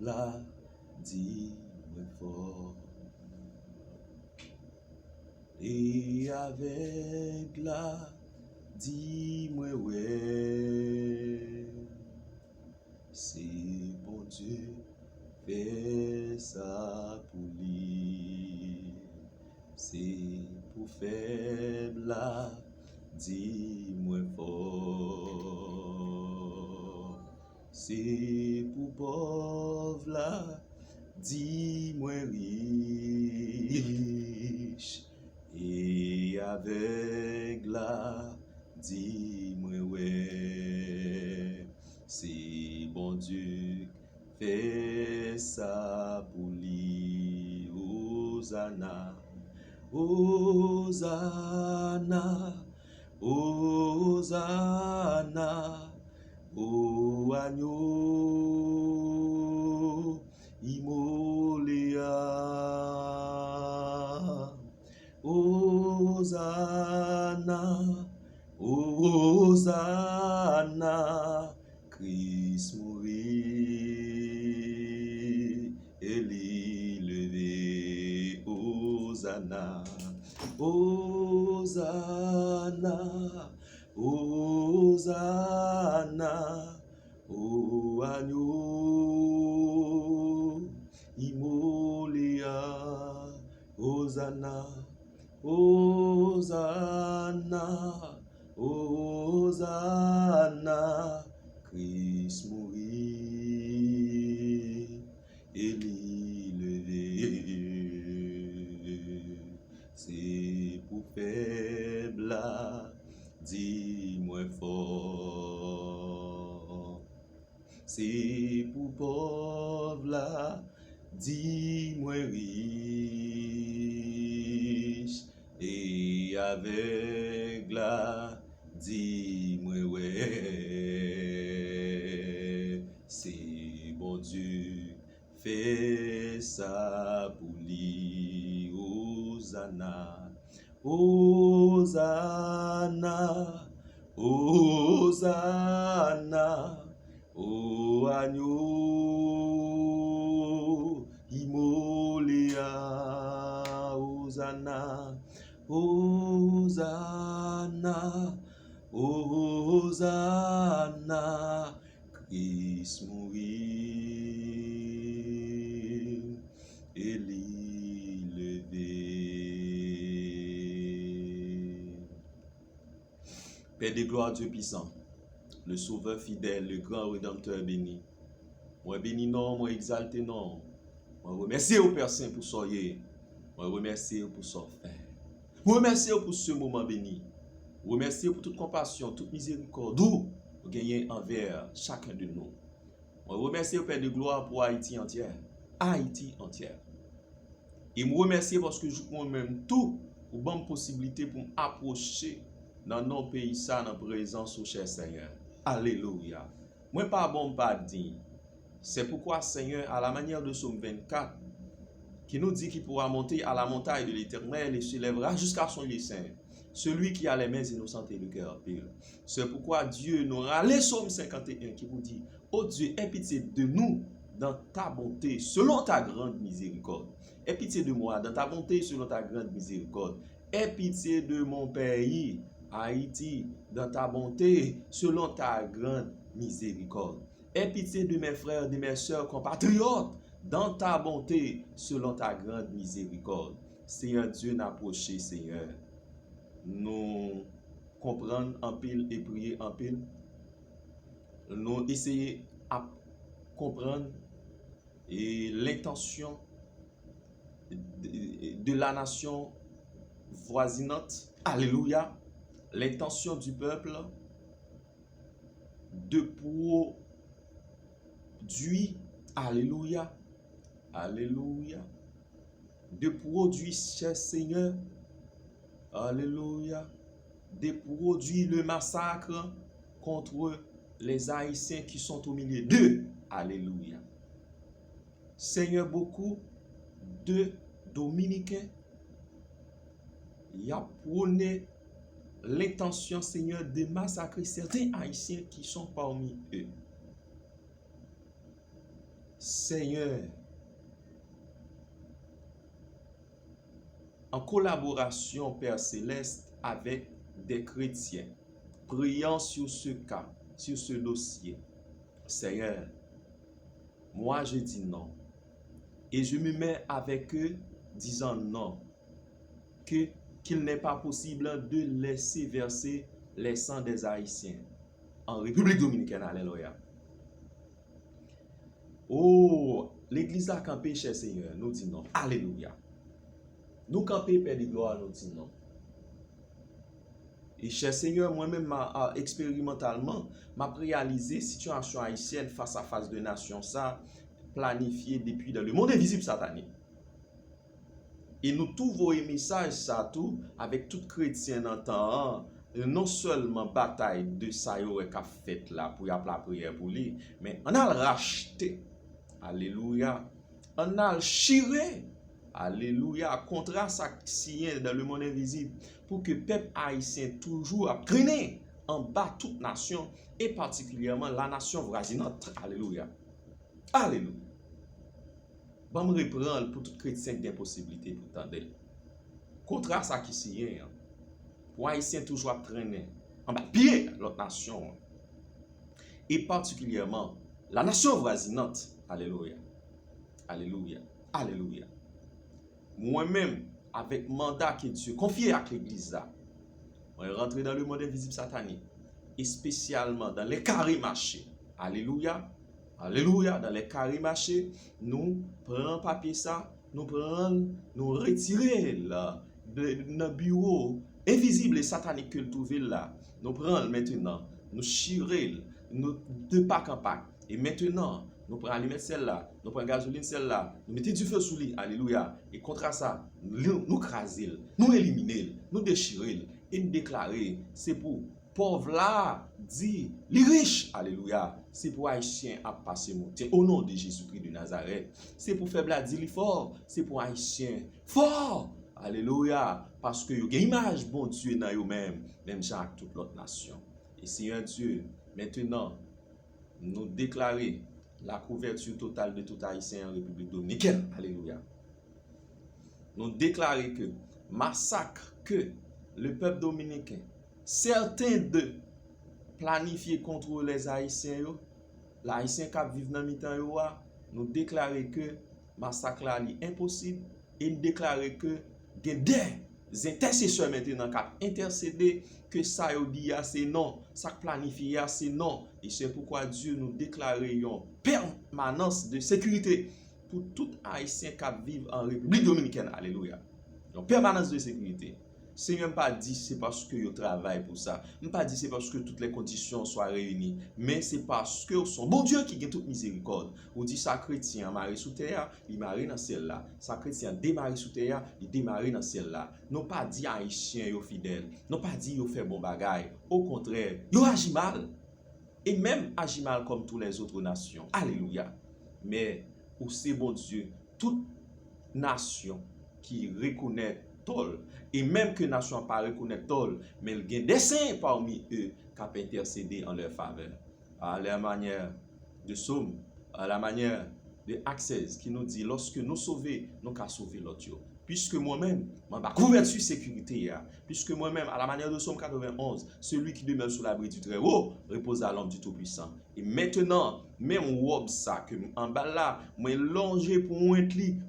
la, dis-moi fort. Et avec la, dis-moi ouais. C'est bon Dieu, fais ça pour lui. C'est pour faible là, dis-moi fort. C'est pour pauvre là, dis-moi riche. Et avec là, dis-moi ouais. C'est bon Dieu, fais ça pour lui. Hosanna, Hosanna, Hosanna, ô agneau immolé. Hosanna, Hosanna, Christ mourit et l'élevé. Hosanna, Hosanna, Hosanna, ô agneau immolé. Hosanna, Hosanna, Hosanna, Christ mourit et l'élevé. C'est pour faible là, dis-moi fort. C'est pour pauvre là, dis-moi riche. Et avec la, dis-moi ouais. C'est bon Dieu, fais ça pour lui. Hosanna, Hosanna, Hosanna, ô agneau immolé. Hosanna, Hosanna, Hosanna, Christ mourit et l'élevé. Père de gloire, Dieu puissant, le sauveur fidèle, le grand rédempteur béni. Moi béni non, moi exalté non. Moi remercie au Père Saint pour soyez. Moi remercie pour son frère. Moi remercie pour ce moment béni. Moi remercie pour toute compassion, toute miséricorde vous gagnez envers chacun de nous. Moi remercie au Père de gloire pour Haïti entière. Haïti entière. Et moi remercie parce que je prends même tout pour bonne possibilité pour m'approcher dans nos pays ça dans présence au cher Seigneur. Alléluia. Moi pas bon pas digne. C'est pourquoi Seigneur, à la manière de Psaume 24, qui nous dit qu'il pourra monter à la montagne de l'Éternel et se lèvera jusqu'à son lieu saint, celui qui a les mains innocentes et le cœur pur. C'est pourquoi Dieu nous râle Psaume 51 qui vous dit, ô Dieu, aie pitié de nous dans ta bonté, selon ta grande miséricorde. Aie pitié de moi dans ta bonté, selon ta grande miséricorde. Aie pitié de mon pays, Haïti, dans ta bonté, selon ta grande miséricorde. Aie pitié de mes frères, de mes sœurs compatriotes, dans ta bonté, selon ta grande miséricorde. Seigneur Dieu, n'approcher, Seigneur. Nous comprendre en pile et prier en pile. Nous essayer à comprendre l'intention de la nation voisinante. Alléluia. L'intention du peuple de produire, alléluia, alléluia, de produire, cher Seigneur, alléluia, de produire le massacre contre les Haïtiens qui sont au milieu d'eux, alléluia. Seigneur, beaucoup de Dominicains y a prôné l'intention, Seigneur, de massacrer certains Haïtiens qui sont parmi eux. Seigneur, en collaboration, Père Céleste, avec des chrétiens, priant sur ce cas, sur ce dossier, Seigneur, moi je dis non. Et je me mets avec eux disant non, qu'il n'est pas possible de laisser verser les sangs des Haïtiens en République dominicaine. Alléluia. Oh, l'église a campé, cher Seigneur, nous dit non. Alléluia. Nous camper, Père de gloire, nous dit non. Et cher Seigneur, moi-même, expérimentalement, m'a réalisé situation haïtienne face à face de nation, ça, planifié depuis dans le monde invisible satanique. Et nous trouvons un message, ça tout, avec tout chrétien en temps, non seulement bataille de ça qu'a fait là, pour y appeler la prière pour lui, mais on a racheté, alléluia, on a chiré, alléluia, contrat ça signé dans le monde invisible, pour que le peuple haïtien toujours a traîné en bas toute nation, et particulièrement la nation voisinante, alléluia, alléluia. Bon, me reprendre pour tout chrétien qui a possibilité pour tendre. Contrat ça qui signé, pour haïtien toujours traîner en bas pied l'autre nation. Et particulièrement la nation voisinante. Alléluia. Alléluia. Alléluia. Moi-même, avec mandat que Dieu confié à l'église là, on est rentré dans le monde invisible satanique. Et spécialement dans les carrés marchés. Alléluia. Alléluia. Dans les carrés marchés, nous prenons papier ça, nous retirer là de notre bureau invisible et satanique que nous trouvons là. Nous prenons maintenant, nous chirer, nous de pack en pack. Et maintenant, nous prenons allumer celle-là, nous prenons gasoline celle-là, nous mettons du feu sous lui, alléluia. Et contre ça, nous craser, nous éliminer, nous déchirer et nous déclarer, c'est pour pauvre là, dit, les riches, alléluia. C'est pour Haïtien à passer monter au nom de Jésus-Christ de Nazareth. C'est pour faible à dire fort, c'est pour Haïtien fort. Alléluia. Parce que vous avez une image, bon Dieu, dans vous-même, même genre toute l'autre nation. Et Seigneur Dieu, maintenant, nous déclarer la couverture totale de tout Haïtien en République dominicaine. Alléluia. Nous déclarer que massacre que le peuple dominicain, certains de planifier contre les Haïtiens, les Haïtiens qui vivent dans le temps, nous déclarer que massacre là est impossible et nous déclarer que des intercesseurs maintenant qui intercédé que ça dit c'est non, ça planifié c'est non. Et c'est pourquoi Dieu nous déclare une permanence de sécurité pour tout Haïtien qui vivent en République dominicaine. Alléluia. Une permanence de sécurité. Seigneur pas dit c'est parce que vous travaillez pour ça. Je pas dit c'est parce que toutes les conditions soient réunies. Mais c'est parce que son bon Dieu qui a toute miséricorde. Ou dit ça chrétien maré sous terre, il maré dans celle-là. Ça chrétien démarré sous terre, il démarré dans celle-là. Non pas dit haïtien yo fidèle. Non pas dit yo fait bon bagay. Au contraire, yo agit mal. Et même agit mal comme toutes les autres nations. Alléluia. Mais où c'est bon Dieu, toute nation qui reconnaît tol, et même que nation pas reconnaît tol, mais il y a des saints parmi eux qui ont intercédé en leur faveur. À la manière de Somme, à la manière de Access, qui nous dit, lorsque nous sauvons, nous avons sauvé l'autre. Puisque moi-même, ma couverture sécurité, puisque moi-même, à la manière de Somme 91, celui qui demeure sous l'abri du Très-Haut repose à l'homme du Tout-Puissant. Et maintenant, même robe ça, que en bas là, moi longer pour moi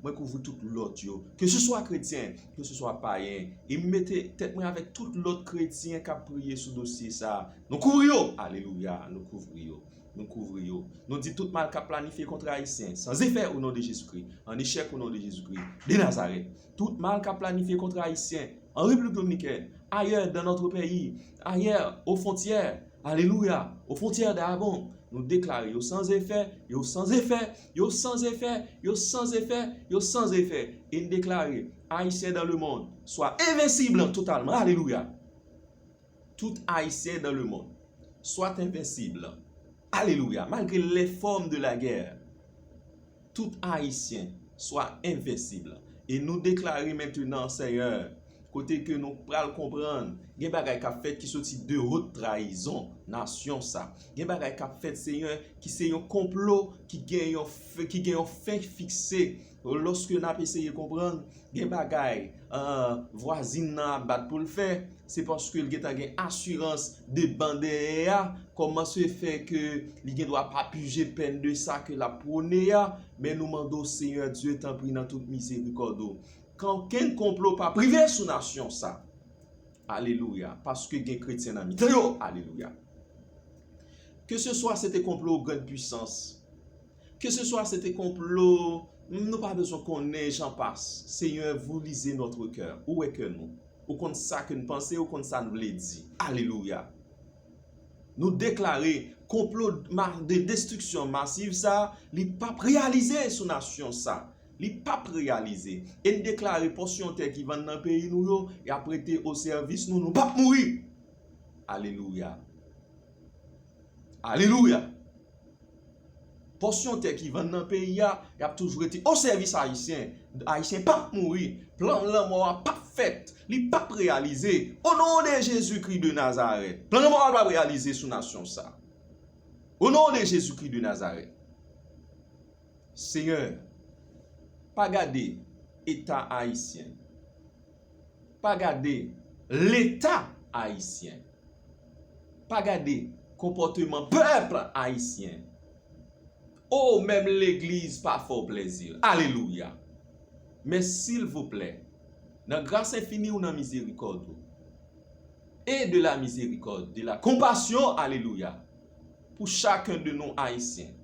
moi couvre tout l'autre, que ce soit chrétien, que ce soit païen, et mettez tête moi avec tout l'autre chrétien qui a prié sur dossier ça. Nous couvrons, alléluia, nous couvrons. Nous couvrons. Nous disons tout mal qu'a planifié contre Haïtiens, sans effet au nom de Jésus-Christ, en échec au nom de Jésus-Christ, de Nazareth. Tout mal qu'a planifié contre Haïtiens, en République dominicaine, ailleurs dans notre pays, ailleurs aux frontières, alléluia, aux frontières d'Arabon, nous déclarons sans effet, sans effet, sans effet, sans effet, sans effet. Et nous déclarons, Haïtiens dans le monde, soit invincible totalement, alléluia. Tout Haïtien dans le monde, soit invincible. Alléluia. Malgré les formes de la guerre, tout Haïtien soit invincible. Et nous déclarons maintenant, Seigneur, côté que nous pral comprendre, gen bagay ka fait qui sorti de haute trahison nation ça. Gen bagay ka fait Seigneur qui c'est un complot qui gen yon fin fixé. Lorsque n'a essayé de comprendre, gen bagay voisine nan bat pour le faire, c'est parce que il a une assurance de bandéa. Comment se fait que il ne doit pas puger peine de ça que la prône, mais nous demandons Seigneur Dieu t'en prie dans toute miséricorde. Quand quel complot pas privé sous nation ça. Alléluia, parce que gen chrétien ami. Alléluia. Que ce soit c'était complot grande puissance, que ce soit c'était complot, nous pas besoin qu'on ait, j'en passe. Seigneur, vous lisez notre cœur. Où est que nous? Ou contre ça que nous pensons, ou contre ça nous voulons dire. Alléluia. Nous déclarer complot de destruction massive ça, il pas réalisé sous nation ça. Il pas réalisé. Et nous déclarer portion terre qui vend dans le pays nous et apprêter au service nous pas mourir. Alléluia. Alléluia. Portion terre qui vend dans le pays, il a toujours été au service haïtien. Haïtien pas mourir. Plan la mort pas fait. Il pas réalisé. Au nom de Jésus-Christ de Nazareth. Plan la mort pas réalisé sous nation ça. Au nom de Jésus-Christ de Nazareth. Seigneur, pas garder État haïtien. Pas garder l'État haïtien. Pas garder comportement peuple haïtien. Oh, même l'église pas fort plaisir. Alléluia. Mais s'il vous plaît, dans grâce infinie ou dans miséricorde, et de la miséricorde, de la compassion, alléluia, pour chacun de nous haïtiens,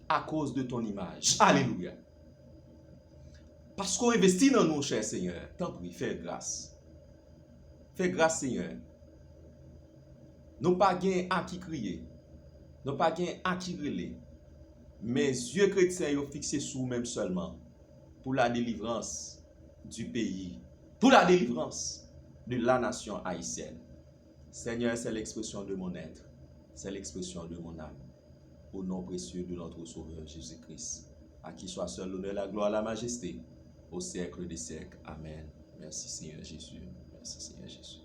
à cause de ton image. Alléluia. Parce qu'on investit dans nous, cher Seigneur, tant pis, fais grâce. Fais grâce, Seigneur. Nous pas gain à qui crier. Nous pas gain à qui relayer. Mes yeux chrétiens sont fixés sur même seulement pour la délivrance du pays, pour la délivrance de la nation haïtienne. Seigneur, c'est l'expression de mon être, c'est l'expression de mon âme. Au nom précieux de notre Sauveur Jésus-Christ, à qui soit seul l'honneur, la gloire, la majesté, au siècle des siècles. Amen. Merci Seigneur Jésus. Merci Seigneur Jésus.